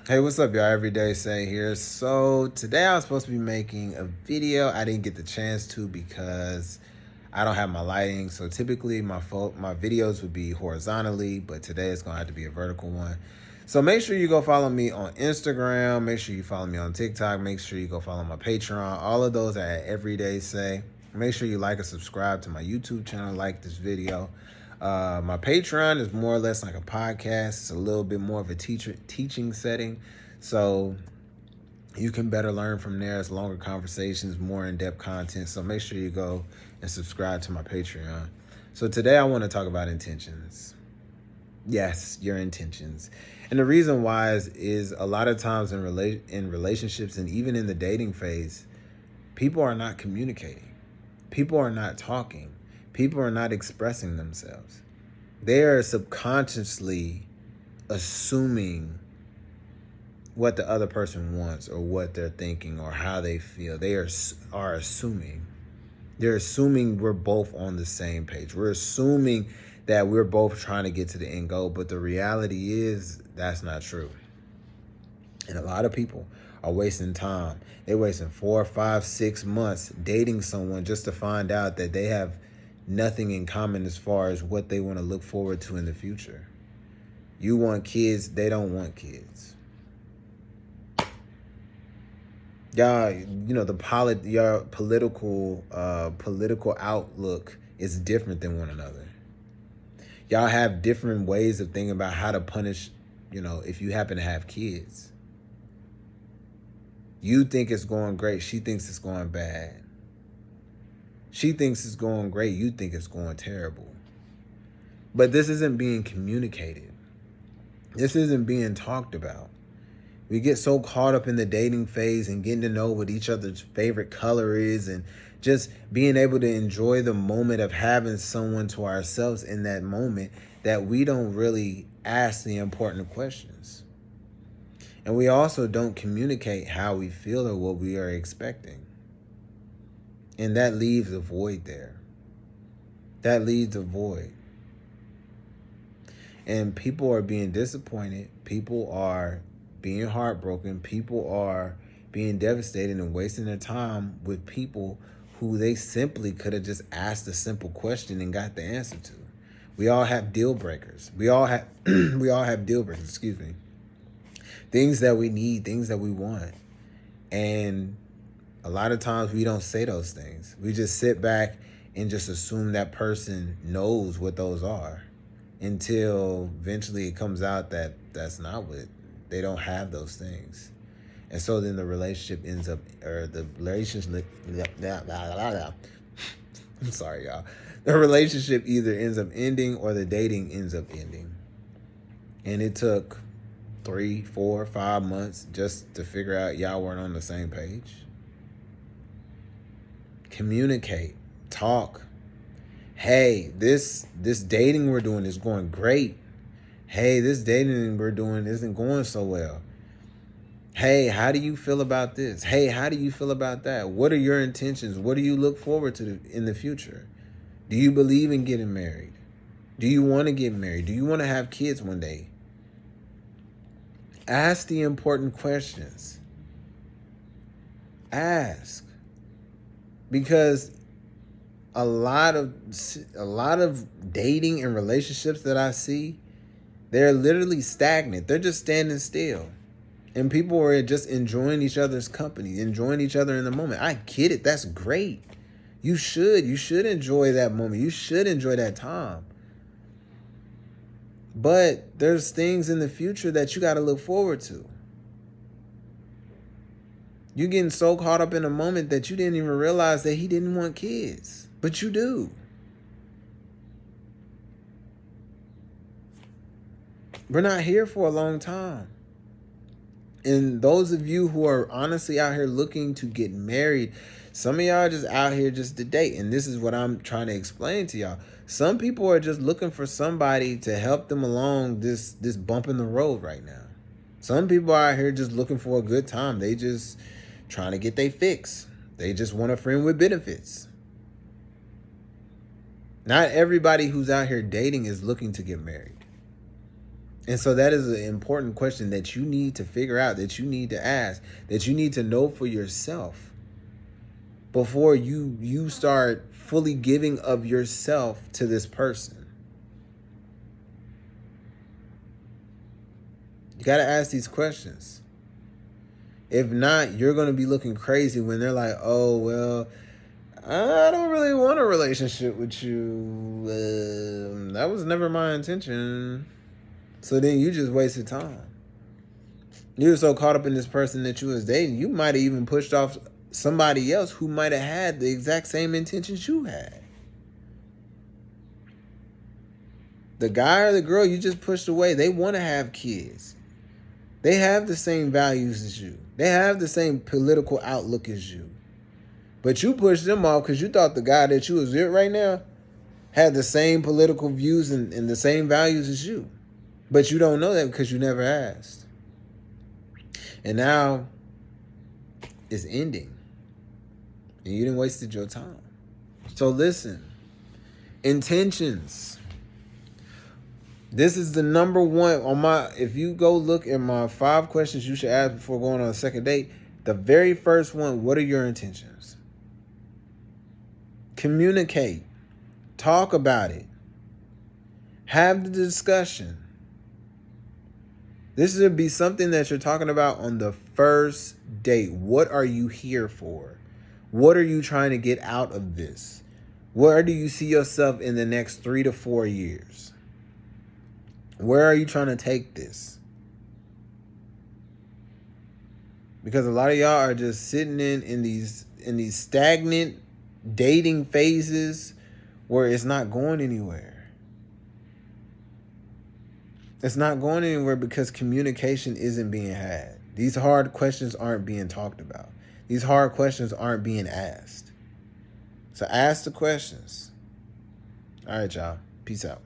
Hey, what's up, y'all? Everyday Say here. So today I was supposed to be making a video. I didn't get the chance to because I don't have my lighting. So typically my videos would be horizontally, but today it's gonna have to be a vertical one. So make sure you go follow me on Instagram. Make sure you follow me on TikTok. Make sure you go follow my Patreon. All of those are at Everyday Say. Make sure you like and subscribe to my YouTube channel. Like this video. My Patreon is more or less like a podcast. It's a little bit more of a teaching setting, so you can better learn from there. It's longer conversations, more in-depth content. So make sure you go and subscribe to my Patreon. So today I want to talk about intentions. Yes, your intentions. And the reason why is a lot of times in relationships and even in the dating phase, people are not communicating. People are not talking. People are not expressing themselves. They are subconsciously assuming what the other person wants or what they're thinking or how they feel. They are assuming. They're assuming we're both on the same page. We're assuming that we're both trying to get to the end goal, but the reality is that's not true. And a lot of people are wasting time. They're wasting 4, 5, 6 months dating someone just to find out that they have nothing in common as far as what they want to look forward to in the future. You want kids, they don't want kids. Y'all, your political outlook is different than one another. Y'all have different ways of thinking about how to punish, if you happen to have kids. You think it's going great. She thinks it's going bad. She thinks it's going great. You think it's going terrible. But this isn't being communicated. This isn't being talked about. We get so caught up in the dating phase and getting to know what each other's favorite color is and just being able to enjoy the moment of having someone to ourselves in that moment that we don't really ask the important questions. And we also don't communicate how we feel or what we are expecting. And that leaves a void there. That leaves a void. And people are being disappointed. People are being heartbroken. People are being devastated and wasting their time with people who they simply could have just asked a simple question and got the answer to. We all have deal breakers. We all have deal breakers, excuse me. Things that we need, things that we want. And a lot of times we don't say those things. We just sit back and just assume that person knows what those are until eventually it comes out that that's not what, they don't have those things. And so then the relationship ends up, I'm sorry, y'all. The relationship either ends up ending or the dating ends up ending. And it took 3, 4, 5 months just to figure out y'all weren't on the same page. Communicate, talk. Hey, this dating we're doing is going great. Hey, this dating we're doing isn't going so well. Hey, how do you feel about this? Hey, how do you feel about that? What are your intentions? What do you look forward to in the future? Do you believe in getting married? Do you want to get married? Do you want to have kids one day? Ask the important questions. Ask. Because a lot of dating and relationships that I see, they're literally stagnant. They're just standing still. And people are just enjoying each other's company, enjoying each other in the moment. I get it. That's great. You should enjoy that moment. You should enjoy that time. But there's things in the future that you got to look forward to. You're getting so caught up in a moment that you didn't even realize that he didn't want kids. But you do. We're not here for a long time. And those of you who are honestly out here looking to get married, some of y'all are just out here just to date. And this is what I'm trying to explain to y'all. Some people are just looking for somebody to help them along this bump in the road right now. Some people are out here just looking for a good time. They just trying to get their fix. They just want a friend with benefits. Not everybody who's out here dating is looking to get married. And so that is an important question that you need to figure out, that you need to ask, that you need to know for yourself before you start fully giving of yourself to this person. You got to ask these questions. If not, you're going to be looking crazy when they're like, oh, well, I don't really want a relationship with you. That was never my intention. So then you just wasted time. You were so caught up in this person that you was dating, you might have even pushed off somebody else who might have had the exact same intentions you had. The guy or the girl you just pushed away, they want to have kids. They have the same values as you. They have the same political outlook as you. But you pushed them off because you thought the guy that you was with right now had the same political views and the same values as you. But you don't know that because you never asked. And now it's ending. And you didn't wasted your time. So listen, intentions. This is the number one on my, if you go look at my 5 questions you should ask before going on a second date, the very first one, what are your intentions? Communicate. Talk about it. Have the discussion. This should be something that you're talking about on the first date. What are you here for? What are you trying to get out of this? Where do you see yourself in the next 3 to 4 years? Where are you trying to take this? Because a lot of y'all are just sitting in these stagnant dating phases where it's not going anywhere. It's not going anywhere because communication isn't being had. These hard questions aren't being talked about. These hard questions aren't being asked. So ask the questions. All right, y'all. Peace out.